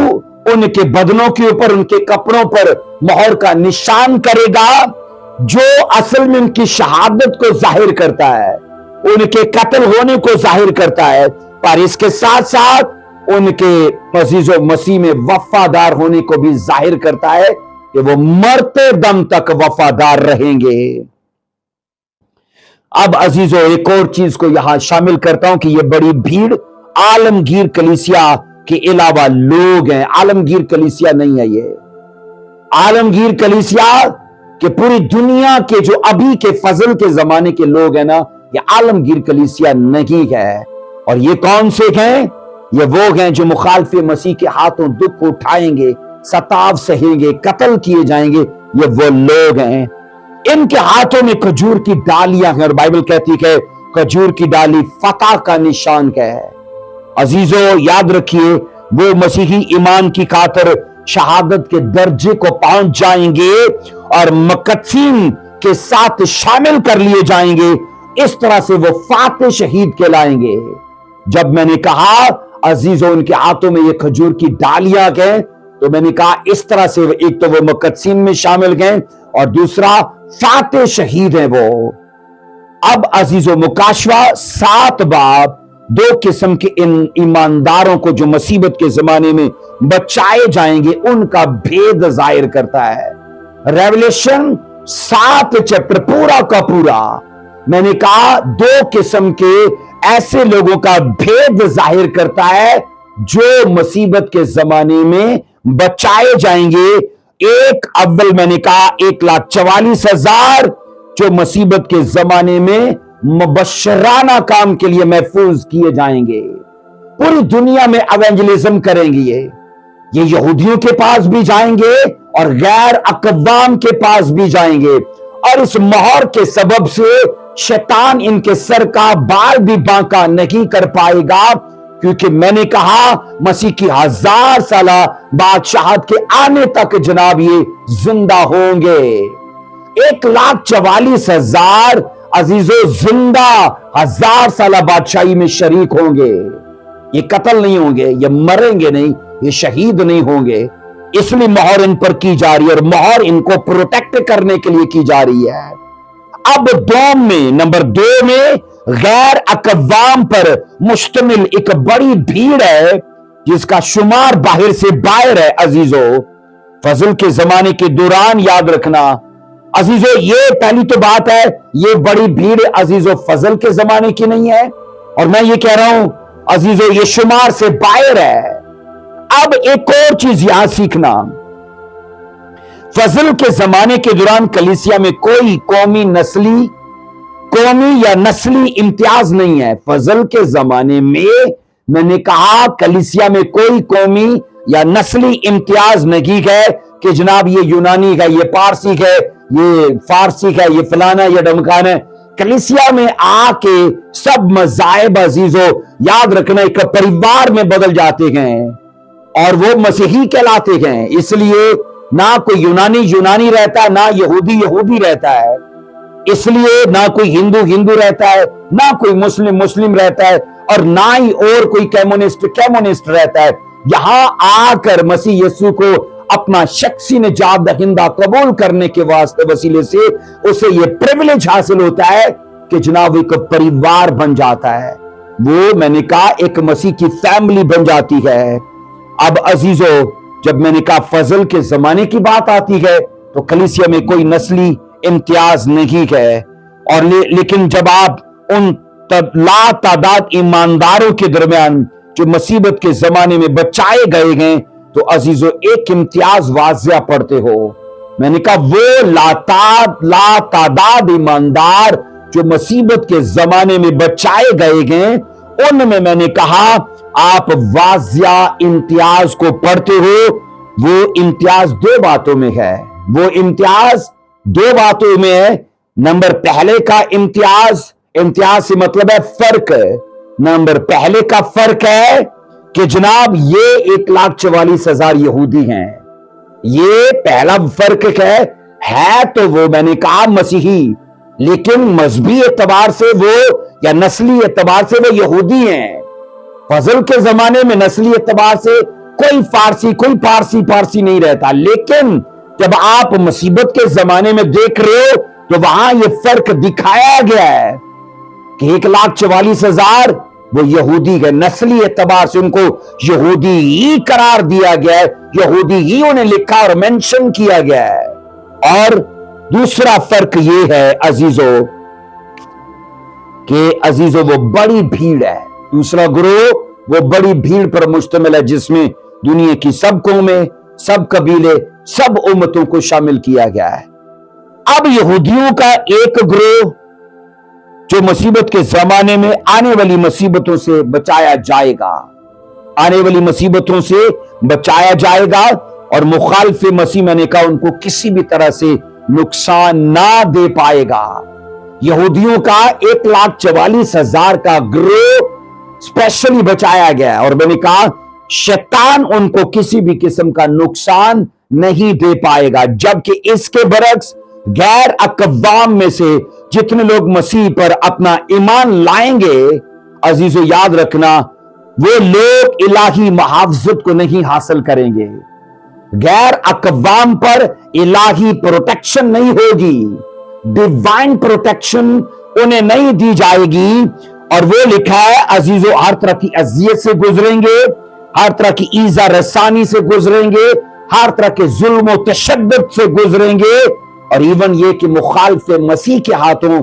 ان کے بدنوں کے اوپر، ان کے کپڑوں پر مہر کا نشان کرے گا، جو اصل میں ان کی شہادت کو ظاہر کرتا ہے، ان کے قتل ہونے کو ظاہر کرتا ہے، پر اس کے ساتھ ساتھ ان کے عزیزو مسیح میں وفادار ہونے کو بھی ظاہر کرتا ہے کہ وہ مرتے دم تک وفادار رہیں گے. اب عزیزو ایک اور چیز کو یہاں شامل کرتا ہوں کہ یہ بڑی بھیڑ عالمگیر کلیسیا کے علاوہ لوگ ہیں. عالمگیر کلیسیا نہیں ہے، یہ عالمگیر کلیسیا کہ پوری دنیا کے جو ابھی کے فضل کے زمانے کے لوگ ہیں نا، یہ عالمگیر کلیسیا نہیں ہے. اور یہ کون سے ہیں؟ یہ وہ ہیں جو مخالف مسیح کے ہاتھوں دکھ اٹھائیں گے، ستاو سہیں گے، قتل کیے جائیں گے. یہ وہ لوگ ہیں. ان کے ہاتھوں میں کھجور کی ڈالیاں ہیں، اور بائبل کہتی ہے کھجور کی ڈالی فتح کا نشان کیا ہے. عزیزو یاد رکھیے وہ مسیحی ایمان کی خاطر شہادت کے درجے کو پہنچ جائیں گے اور مقدسین کے ساتھ شامل کر لیے جائیں گے. اس طرح سے وہ فاتح شہید کہلائیں گے. جب میں نے کہا عزیزو ان کے ہاتھوں میں یہ کھجور کی ڈالیاں ہیں، تو میں نے کہا اس طرح سے ایک تو وہ مقدسین میں شامل گئے اور دوسرا فاتح شہید ہیں وہ. اب عزیزو مکاشفہ 7 باب 2 قسم کے ان ایمانداروں کو جو مصیبت کے زمانے میں بچائے جائیں گے ان کا بھید ظاہر کرتا ہے. ریولیشن 7 چیپٹر پورا کا پورا میں نے کہا 2 قسم کے ایسے لوگوں کا بھید ظاہر کرتا ہے جو مصیبت کے زمانے میں بچائے جائیں گے. ایک اول میں نے کہا 1,44,000 جو مصیبت کے زمانے میں مبشرانہ کام کے لیے محفوظ کیے جائیں گے، پوری دنیا میں ایونجلزم کریں گے. یہ یہودیوں کے پاس بھی جائیں گے اور غیر اقوام کے پاس بھی جائیں گے. اور اس مہر کے سبب سے شیطان ان کے سر کا بال بھی بانکا نہیں کر پائے گا، کیونکہ میں نے کہا مسیح کی 1000 سالہ بادشاہت کے آنے تک جناب یہ زندہ ہوں گے. 1,44,000 عزیزو زندہ 1000 سالہ بادشاہی میں شریک ہوں گے. یہ قتل نہیں ہوں گے، یہ مریں گے نہیں، یہ شہید نہیں ہوں گے. اس لیے مہر ان پر کی جا رہی ہے، اور مہر ان کو پروٹیکٹ کرنے کے لیے کی جا رہی ہے. اب دوم میں نمبر 2 میں غیر اقوام پر مشتمل ایک بڑی بھیڑ ہے جس کا شمار باہر سے باہر ہے. عزیزو فضل کے زمانے کے دوران یاد رکھنا عزیزو، یہ پہلی تو بات ہے یہ بڑی بھیڑ عزیزو فضل کے زمانے کی نہیں ہے، اور میں یہ کہہ رہا ہوں عزیزو یہ شمار سے باہر ہے. اب ایک اور چیز یہاں سیکھنا، فضل کے زمانے کے دوران کلیسیا میں کوئی قومی یا نسلی امتیاز نہیں ہے. فضل کے زمانے میں نے کہا کلیسیا میں کوئی قومی یا نسلی امتیاز نہیں ہے کہ جناب یہ یونانی ہے، یہ پارسی ہے، یہ فارسی ہے، یہ فلانا یا ڈمکان ہے. کلیسیا میں آ کے سب مذاہب عزیزو یاد رکھنا ایک پریوار میں بدل جاتے ہیں اور وہ مسیحی کہلاتے ہیں. اس لیے نہ کوئی یونانی رہتا ہے، نہ یہودی رہتا ہے. اس لیے نہ کوئی ہندو رہتا ہے، نہ کوئی مسلم رہتا ہے، اور نہ ہی اور کوئی کمیونسٹ رہتا ہے. یہاں آ کر مسیح یسوع کو اپنا شخصی نجات دہندہ قبول کرنے کے وسیلے سے اسے یہ پریویلیج حاصل ہوتا ہے کہ جناب ایک پریوار بن جاتا ہے. وہ میں نے کہا ایک مسیح کی فیملی بن جاتی ہے. اب عزیزو جب میں نے کہا فضل کے زمانے کی بات آتی ہے تو کلیسیا میں کوئی نسلی امتیاز نہیں ہے. اور لیکن جب آپ ان لا تعداد ایمانداروں کے درمیان جو مصیبت کے زمانے میں بچائے گئے ہیں تو عزیزو ایک امتیاز واضح پڑھتے ہو. میں نے کہا وہ لا تعداد ایماندار جو مصیبت کے زمانے میں بچائے گئے ہیں ان میں نے کہا آپ واضح امتیاز کو پڑھتے ہو. وہ امتیاز دو باتوں میں ہے. وہ امتیاز دو باتوں میں ہے. نمبر پہلے کا امتیاز سے مطلب ہے فرق. نمبر پہلے کا فرق ہے کہ جناب یہ 1,44,000 یہودی ہیں. یہ پہلا فرق ہے تو وہ میں نے کہا مسیحی، لیکن مذہبی اعتبار سے وہ یا نسلی اعتبار سے وہ یہودی ہیں. فضل کے زمانے میں نسلی اعتبار سے کوئی پارسی نہیں رہتا، لیکن جب آپ مصیبت کے زمانے میں دیکھ رہے ہو تو وہاں یہ فرق دکھایا گیا ہے کہ 1,44,000 وہ یہودی ہے. نسلی اعتبار سے ان کو یہودی ہی قرار دیا گیا ہے، یہودی ہی انہیں لکھا اور منشن کیا گیا ہے. اور دوسرا فرق یہ ہے عزیزو کہ وہ بڑی بھیڑ ہے. دوسرا گروہ وہ بڑی بھیڑ پر مشتمل ہے جس میں دنیا کی سب قومیں، سب قبیلے، سب امتوں کو شامل کیا گیا ہے. اب یہودیوں کا ایک گروہ جو مصیبت کے زمانے میں آنے والی مصیبتوں سے بچایا جائے گا اور مخالف مسیح میں نے کہا ان کو کسی بھی طرح سے نقصان نہ دے پائے گا. یہودیوں کا 1,44,000 کا گروہ اسپیشلی بچایا گیا اور میں نے کہا شیطان ان کو کسی بھی قسم کا نقصان نہیں دے پائے گا. جبکہ اس کے برعکس غیر اقوام میں سے جتنے لوگ مسیح پر اپنا ایمان لائیں گے عزیزو یاد رکھنا وہ لوگ الہی محافظت کو نہیں حاصل کریں گے. غیر اقوام پر الہی پروٹیکشن نہیں ہوگی، ڈیوائن پروٹیکشن انہیں نہیں دی جائے گی. اور وہ لکھا ہے عزیزو ہر طرح کی اذیت سے گزریں گے، ہر طرح کی ایذا رسانی سے گزریں گے، ہر طرح کے ظلم و تشدد سے گزریں گے، اور ایون یہ کہ مخالف مسیح کے ہاتھوں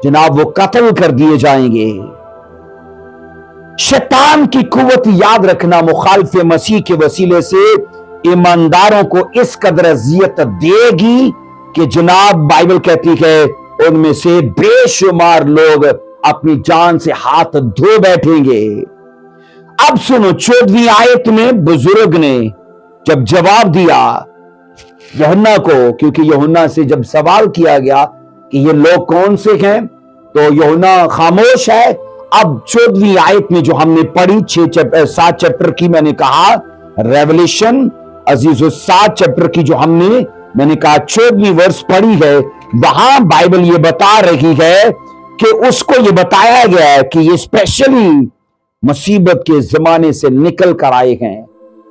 جناب وہ قتل کر دیے جائیں گے. شیطان کی قوت یاد رکھنا مخالف مسیح کے وسیلے سے ایمانداروں کو اس قدر اذیت دے گی کہ جناب بائبل کہتی ہے ان میں سے بے شمار لوگ اپنی جان سے ہاتھ دھو بیٹھیں گے. اب سنو 14ویں آیت میں بزرگ نے جب جواب دیا یوحنا کو، کیونکہ یوحنا سے جب سوال کیا گیا کہ یہ لوگ کون سے ہیں تو یوحنا خاموش ہے. اب 14ویں آیت میں جو ہم نے پڑھی 7 چیپٹر کی میں نے کہا ریولیشن عزیزو 7 چیپٹر کی جو ہم نے میں نے کہا 14ویں ورس پڑھی ہے، وہاں بائبل یہ بتا رہی ہے کہ اس کو یہ بتایا گیا ہے کہ یہ اسپیشلی مصیبت کے زمانے سے نکل کر آئے ہیں.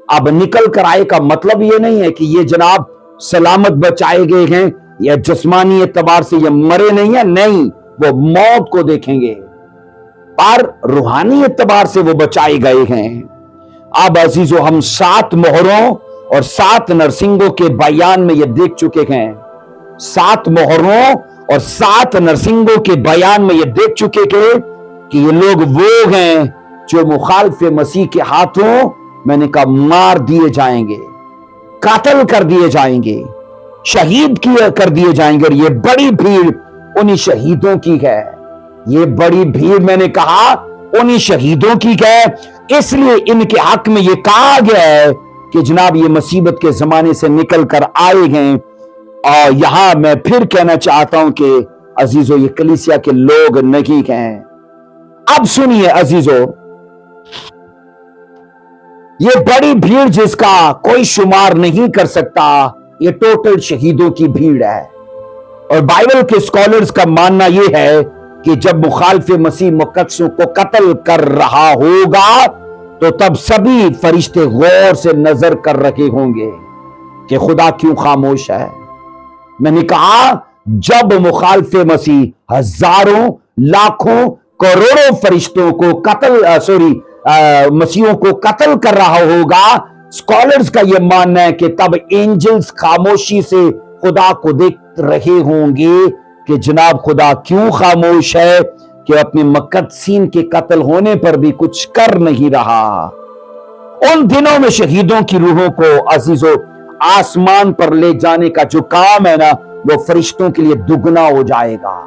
اب نکل کر آئے کا مطلب یہ نہیں ہے کہ یہ جناب سلامت بچائے گئے ہیں یا جسمانی اعتبار سے یہ مرے نہیں ہیں، نہیں، وہ موت کو دیکھیں گے، پر روحانی اعتبار سے وہ بچائے گئے ہیں. اب عزیزو ہم 7 مہروں اور 7 نرسنگوں کے بیان میں یہ دیکھ چکے ہیں. 7 مہروں اور 7 نرسنگوں کے بیان میں یہ دیکھ چکے کہ یہ لوگ وہ ہیں جو مخالف مسیح کے ہاتھوں میں نے کہا مار دیے جائیں گے، قتل کر دیے جائیں گے، شہید کر دیے جائیں گے. اور یہ بڑی بھیڑ انہی شہیدوں کی ہے. یہ بڑی بھیڑ میں نے کہا انہی شہیدوں کی ہے. اس لیے ان کے حق میں یہ کہا گیا ہے کہ جناب یہ مصیبت کے زمانے سے نکل کر آئے ہیں. اور یہاں میں پھر کہنا چاہتا ہوں کہ عزیزو یہ کلیسیا کے لوگ نہیں ہیں. اب سنیے عزیزو، یہ بڑی بھیڑ جس کا کوئی شمار نہیں کر سکتا، یہ ٹوٹل شہیدوں کی بھیڑ ہے. اور بائبل کے اسکالرز کا ماننا یہ ہے کہ جب مخالف مسیح مقدسوں کو قتل کر رہا ہوگا تو تب سبھی فرشتے غور سے نظر کر رہے ہوں گے کہ خدا کیوں خاموش ہے. میں نے کہا جب مخالف مسیح ہزاروں، لاکھوں، کروڑوں فرشتوں کو مسیحوں کو قتل کر رہا ہوگا، اسکالرز کا یہ ماننا ہے کہ تب اینجلز خاموشی سے خدا کو دیکھ رہے ہوں گے کہ جناب خدا کیوں خاموش ہے کہ اپنے مقدسین کے قتل ہونے پر بھی کچھ کر نہیں رہا۔ ان دنوں میں شہیدوں کی روحوں کو عزیزو آسمان پر لے جانے کا جو کام ہے نا، وہ فرشتوں کے لیے دگنا ہو جائے گا۔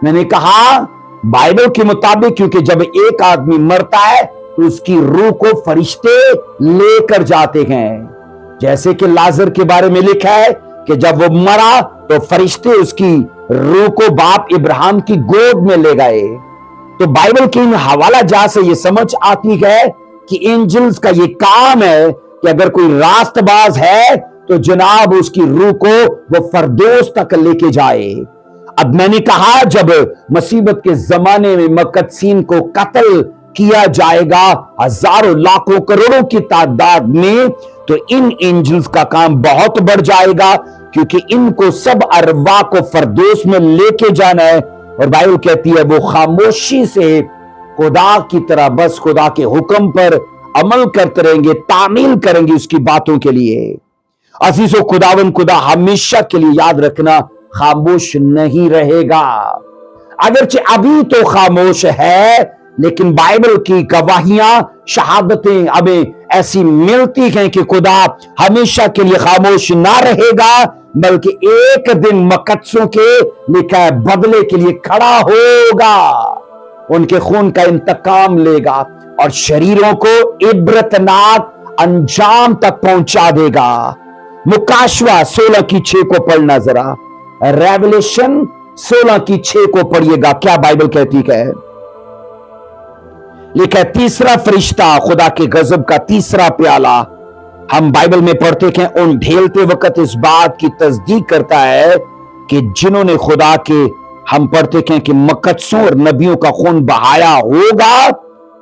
میں نے کہا بائبل کے مطابق کیونکہ جب ایک آدمی مرتا ہے تو اس کی روح کو فرشتے لے کر جاتے ہیں، جیسے کہ لازر کے بارے میں لکھا ہے کہ جب وہ مرا تو فرشتے اس کی روح کو باپ ابراہیم کی گود میں لے گئے۔ تو بائبل کے ان حوالہ جات سے یہ سمجھ آتی ہے کہ اینجلز کا یہ کام ہے کہ اگر کوئی راست باز ہے تو جناب اس کی روح کو وہ فردوس تک لے کے جائے۔ اب میں نے کہا جب مصیبت کے زمانے میں مقدسین کو قتل کیا جائے گا ہزاروں لاکھوں کروڑوں کی تعداد میں، تو ان اینجلز کا کام بہت بڑھ جائے گا، کیونکہ ان کو سب ارواح کو فردوس میں لے کے جانا ہے۔ اور بائبل کہتی ہے وہ خاموشی سے خدا کی طرح بس خدا کے حکم پر عمل کرتے رہیں گے، تعمیل کریں گے اس کی باتوں کے لیے۔ عزیزو خداوند خدا ہمیشہ کے لیے یاد رکھنا خاموش نہیں رہے گا، اگرچہ ابھی تو خاموش ہے، لیکن بائبل کی گواہیاں شہادتیں ہمیں ایسی ملتی ہیں کہ خدا ہمیشہ کے لیے خاموش نہ رہے گا، بلکہ ایک دن مقدسوں کے لکھا ہے بدلے کے لیے کھڑا ہوگا، ان کے خون کا انتقام لے گا اور شریروں کو عبرتناک انجام تک پہنچا دے گا۔ مکاشوہ 16:6 کو پڑھنا ذرا، ریولیشن 16:6 کو پڑھیے گا، کیا بائبل کہتی ہے؟ لکھا ہے تیسرا فرشتہ خدا کے غضب کا تیسرا پیالہ، ہم بائبل میں پڑھتے کہ ان ڈھیلتے وقت اس بات کی تصدیق کرتا ہے کہ جنہوں نے خدا کے، ہم پڑھتے کہ مقدسوں اور نبیوں کا خون بہایا ہوگا،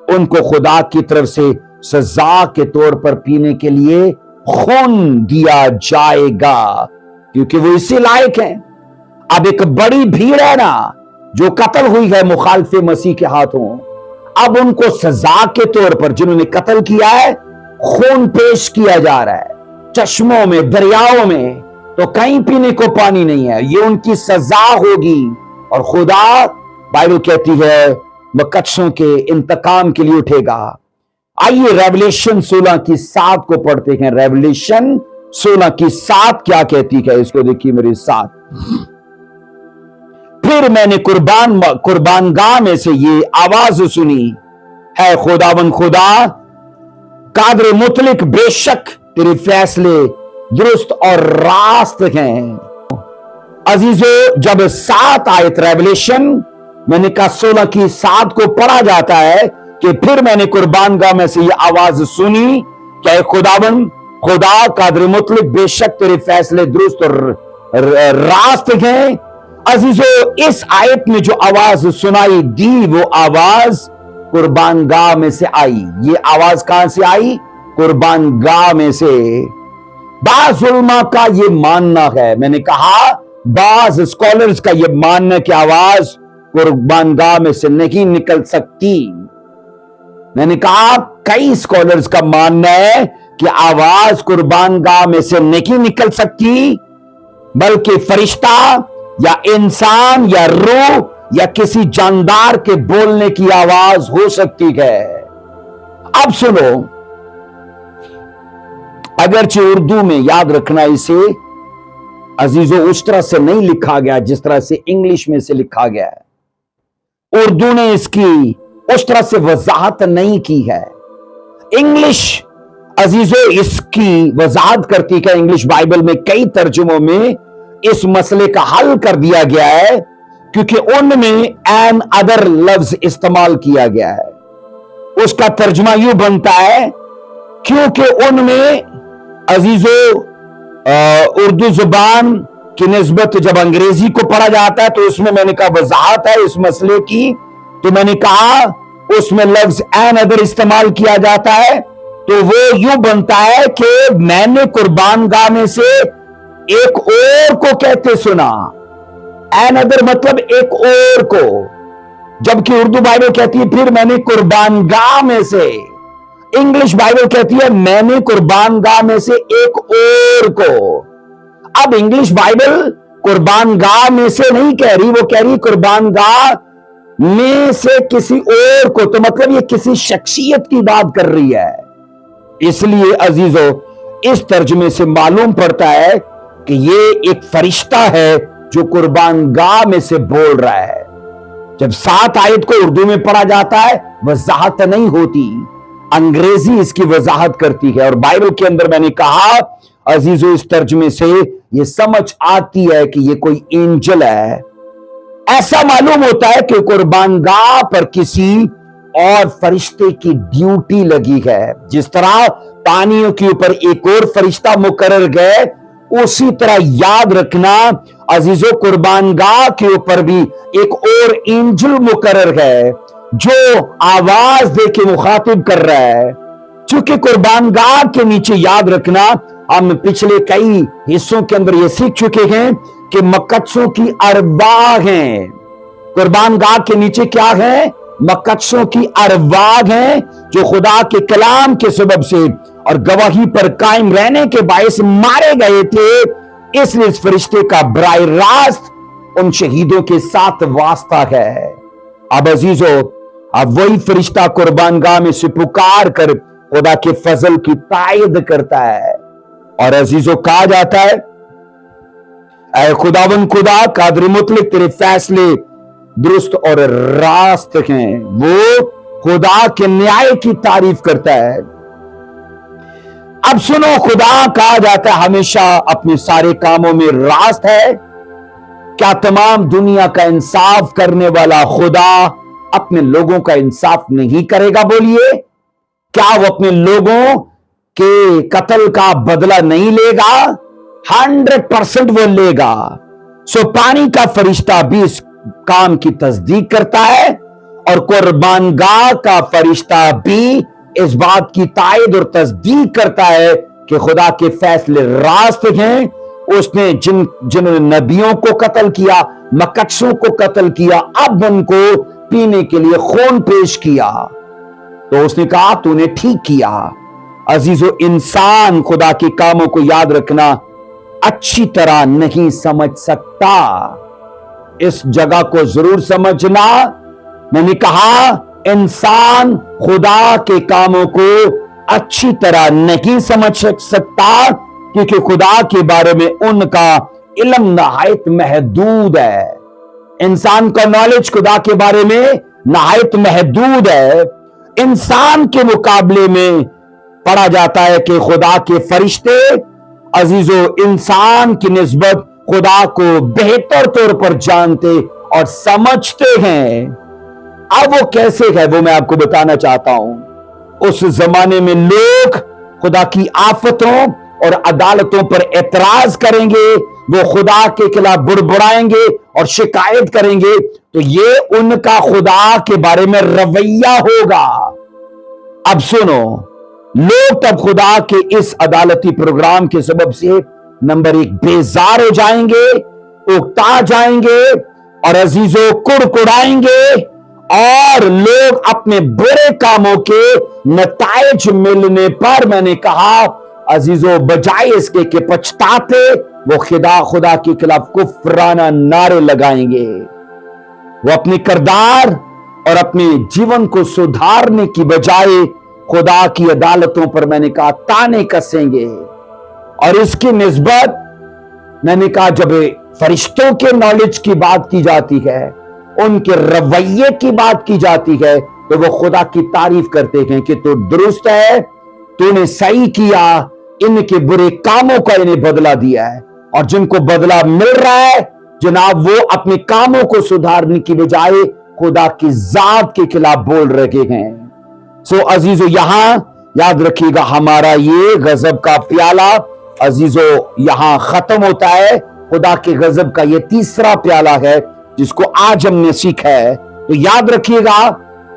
ان کو خدا کی طرف سے سزا کے طور پر پینے کے لیے خون دیا جائے گا، کیونکہ وہ اسی لائق ہیں۔ اب ایک بڑی بھیڑ ہے نا جو قتل ہوئی ہے مخالف مسیح کے ہاتھوں، اب ان کو سزا کے طور پر جنہوں نے قتل کیا ہے خون پیش کیا جا رہا ہے، چشموں میں، دریاؤں میں، تو کہیں پینے کو پانی نہیں ہے، یہ ان کی سزا ہوگی۔ اور خدا بائبل کہتی ہے مقدسوں کے انتقام کے لیے اٹھے گا۔ آئیے ریولیشن 16:7 کو پڑھتے ہیں، ریولیشن 16:7 کیا کہتی ہے، اس کو دیکھیے میرے ساتھ۔ پھر میں نے قربان گاہ میں سے یہ آواز سنی، ہے خداوند خدا قادر مطلق، بے شک تیرے فیصلے درست اور راست ہیں۔ عزیزو جب 7 آیت ریولیشن میں نے کہا 16:7 کو پڑھا جاتا ہے کہ پھر میں نے قربان گاہ میں سے یہ آواز سنی کہ اے خداوند خدا قادر مطلق، بے شک تیرے فیصلے درست اور راست ہیں۔ عزیزو اس آیت میں جو آواز سنائی دی وہ آواز قربان گاہ میں سے آئی۔ یہ آواز کہاں سے آئی؟ قربان گاہ میں سے۔ بعض علماء کا یہ ماننا ہے، میں نے کہا بعض اسکالرز کا یہ ماننا ہے کہ آواز قربان گاہ میں سے نہیں نکل سکتی۔ میں نے کہا کئی اسکالرز کا ماننا ہے کہ آواز قربان گاہ میں سے نہیں نکل سکتی، بلکہ فرشتہ یا انسان یا روح یا کسی جاندار کے بولنے کی آواز ہو سکتی ہے۔ اب سنو، اگرچہ اردو میں یاد رکھنا اسے عزیزو اس طرح سے نہیں لکھا گیا جس طرح سے انگلش میں سے لکھا گیا ہے، اردو نے اس کی اس طرح سے وضاحت نہیں کی ہے۔ انگلش عزیزو اس کی وضاحت کرتی ہے، انگلش بائبل میں کئی ترجموں میں اس مسئلے کا حل کر دیا گیا ہے، کیونکہ ان میں این ادر لفظ استعمال کیا گیا ہے۔ اس کا ترجمہ یوں بنتا ہے کیونکہ ان میں عزیزو اردو زبان کی نسبت جب انگریزی کو پڑھا جاتا ہے تو اس میں نے کہا وضاحت ہے اس مسئلے کی، تو میں نے کہا اس میں لفظ این ادر استعمال کیا جاتا ہے، تو وہ یوں بنتا ہے کہ میں نے قربان گاہ میں سے ایک اور کو کہتے سنا۔ این ادر مطلب ایک اور کو، جبکہ اردو بائبل کہتی ہے پھر میں نے قربان گاہ میں سے، انگلش بائبل کہتی ہے میں نے قربان گاہ میں سے ایک اور کو۔ اب انگلش بائبل कुर्बान गाह में से नहीं कह रही, वो कह रही कुर्बान गाह में से किसी और को, तो मतलब ये किसी शख्सियत की बात कर रही है। इसलिए अजीजों, इस तर्जुमे से मालूम पड़ता है कि ये एक फरिश्ता है जो कुर्बान गाह में से बोल रहा है। जब 7 आयत को उर्दू में पढ़ा जाता है, वजाहत नहीं होती, अंग्रेजी इसकी वजाहत करती है। और बाइबल के अंदर मैंने कहा अजीजों, इस तर्जुमे से ये समझ आती है कि ये कोई एंजल है। ऐसा मालूम होता है कि कुर्बान गाह पर किसी और फरिश्ते की ड्यूटी लगी है। जिस तरह पानियों के ऊपर एक और फरिश्ता मुकर्रर गए, उसी तरह याद रखना अजीजों, कुर्बान गाह के ऊपर भी एक और एंजल मुकर्रर है जो आवाज दे के मुखातिब कर रहा है। चूंकि कुर्बान गाह के नीचे, याद रखना, हम पिछले कई हिस्सों के अंदर ये सीख चुके हैं कि मकद्सों की अरवाह हैं। कुर्बान गाह के नीचे क्या है? मकद्सों की अरवाह हैं जो खुदा के कलाम के सबब से और गवाही पर कायम रहने के बायस मारे गए थे। इसलिए इस फरिश्ते का बराह रास्त उन शहीदों के साथ वास्ता है। अब अजीजों, अब वही फरिश्ता कुर्बान गाह में से पुकार कर खुदा के फजल की तायद करता है। और अजीजों, कहा जाता है, ऐ खुदावन खुदा कादिर मुतलक, तेरे फैसले दुरुस्त और रास्त हैं। वो खुदा के न्याय की तारीफ करता है। अब सुनो, खुदा कहा जाता है हमेशा अपने सारे कामों में रास्त है। क्या तमाम दुनिया का इंसाफ करने वाला खुदा अपने लोगों का इंसाफ नहीं करेगा? बोलिए, क्या वो अपने लोगों के कत्ल का बदला नहीं लेगा? 100% वो लेगा। सो पानी का फरिश्ता भी इस काम की तस्दीक करता है और कुर्बान गाह का फरिश्ता भी इस बात की तायद और तस्दीक करता है कि खुदा के फैसले रास्त हैं। उसने जिन्होंने नबियों को कत्ल किया, मकद्सों को कत्ल किया, अब उनको पीने के लिए खून पेश किया, तो उसने कहा तूने ठीक किया। अजीजों, इंसान खुदा के कामों को, याद रखना, अच्छी तरह नहीं समझ सकता। इस जगह को जरूर समझना। मैंने कहा इंसान खुदा के कामों को अच्छी तरह नहीं समझ सकता क्योंकि खुदा के बारे में उनका इल्म नहायत महदूद है। इंसान का नॉलेज खुदा के बारे में नहायत महदूद है। इंसान के मुकाबले में पढ़ा जाता है कि खुदा के फरिश्ते अजीजों इंसान की निस्बत खुदा को बेहतर तौर पर जानते और समझते हैं। अब वो कैसे है वो मैं आपको बताना चाहता हूं। उस जमाने में लोग खुदा की आफतों और अदालतों पर एतराज करेंगे, वो खुदा के खिलाफ बुड़बुड़ाएंगे और शिकायत करेंगे, तो ये उनका खुदा के बारे में रवैया होगा। अब सुनो, लोग तब खुदा के इस अदालती प्रोग्राम के सबब से नंबर 1 बेजार हो जाएंगे, उकता जाएंगे और अजीजों कुड़कुड़ाएंगे और लोग अपने बुरे कामों के नताइज मिलने पर, मैंने कहा अजीजों, बजाय इसके कि पछताते, वो खुदा के खिलाफ कुफराना नारे लगाएंगे। वो अपने किरदार और अपने जीवन को सुधारने की बजाय खुदा की अदालतों पर, मैंने कहा, ताने कसेंगे। और इसकी निस्बत, मैंने कहा, जब फरिश्तों के नॉलेज की बात की जाती है, उनके रवैये की बात की जाती है, तो वो खुदा की तारीफ करते हैं कि तू दुरुस्त है, तूने सही किया, इनके बुरे कामों का इन्हें बदला दिया है। और जिनको बदला मिल रहा है जनाब, वो अपने कामों को सुधारने की बजाय खुदा की जात के खिलाफ बोल रहे हैं। सो अजीजों, यहां याद रखिएगा, हमारा ये गजब का प्याला अजीजों यहां खत्म होता है। खुदा के गजब का ये तीसरा प्याला है जिसको आज हमने सीखा है। तो याद रखिएगा,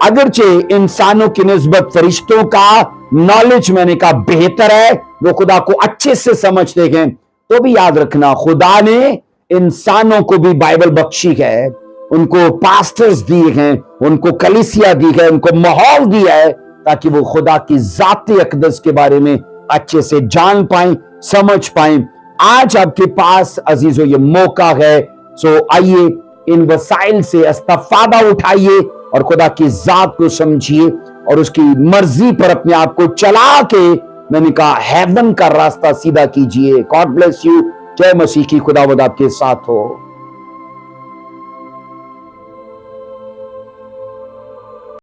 अगरचे इंसानों की निस्बत फरिश्तों का नॉलेज, मैंने कहा, बेहतर है, वो खुदा को अच्छे से समझते हैं, तो भी याद रखना खुदा ने इंसानों को भी बाइबल बख्शी है, उनको पास्टर्स दिए हैं, उनको कलीसिया दी है, उनको माहौल दिया है ताकि वो खुदा की जाती अकदस के बारे में अच्छे से जान पाएं, समझ पाएं آج آپ کے پاس عزیزو یہ موقع ہے. سو آئیے ان وسائل سے استفادہ اٹھائیے اور خدا کی ذات کو سمجھیے اور اس کی مرضی پر اپنے آپ کو چلا کے میں نے کہا ہیون کا راستہ سیدھا کیجیے. God bless you. جے مسیح کی خداوند آپ کے ساتھ ہو.